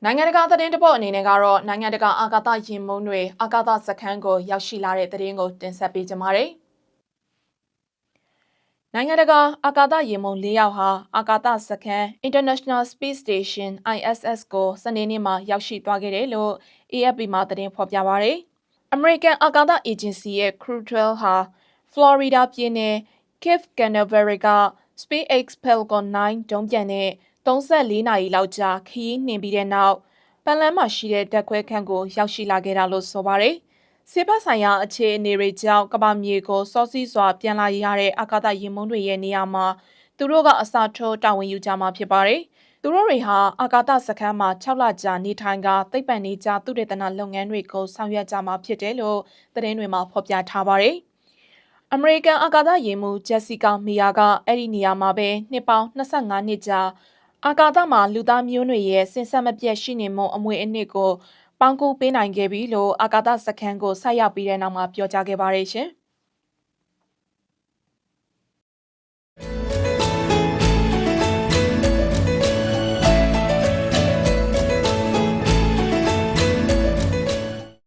နိုင်ငံတကာသတင်းတပုတ်အနေနဲ့ကတော့နိုင်ငံတကာအာကာသယာဉ်မုန်းတွေအာကာသစခန်းကိုရောက်ရှိလာတဲ့သတင်းကိုတင်ဆက်ပေးကြပါမယ်။နိုင်ငံတကာအာကာသယာဉ်မုန်း၄ယောက်ဟာအာကာသစခန်း International Space Station ISS ကိုစနေနေ့မှာရောက်ရှိသွားခဲ့တယ်လို့ AFP မှာသတင်းဖော်ပြပါရယ်။ American အာကာသအေဂျင်စီရဲ့ Crew 12 ဟာ Florida ပြည်နယ် Cape Canaveral က SpaceX Falcon 9 ဒုံးပျံနဲ့34နာရီလောက်ကြာခရီးနှင်ပြီးတဲ့နောက်ပန်လန်းမှာရှိတဲ့ဓာတ်ခွဲခန်းကိုရောက်ရှိလာခဲ့တာလို့ဆိုပါတယ်။ဆေးဘက်ဆိုင်ရာအခြေအနေတွေကြောင့်ကမ္ဘာမြေကိုစောစီးစွာပြန်လာရတဲ့အာကာသယာဉ်မုန်းတွေရဲ့နေရာမှာသူတို့ကအစားထိုးတာဝန်ယူကြမှာဖြစ်ပါတယ်။သူတို့တွေဟာအာကာသစခန်းမှာ6လကြာနေထိုင်ကသိပ္ပံနည်းကျသုတေသနလုပ်ငန်းတွေကိုဆောင်ရွက်ကြမှာဖြစ်တယ်လို့သတင်းတွေမှာဖော်ပြထားပါတယ်။အမေရိကန်အာကာသယာဉ်မှူးဂျက်စီကာမီယာကအဲ့ဒီနေရာမှာပဲနှစ်ပေါင်း25နှစ်ကြာအာကာသမှာလူသားမျိုးနွယ်ရဲ့စင်ဆက်မပြတ်ရှိနေမှုအမွေအနှစ်ကိုပေါင်းကူးပေးနိုင်ခဲ့ပြီလို့အာကာသစခန်းကိုဆိုက်ရောက်ပြီးတဲ့နောက်မှာပြောကြားခဲ့ပါတယ်ရှင်။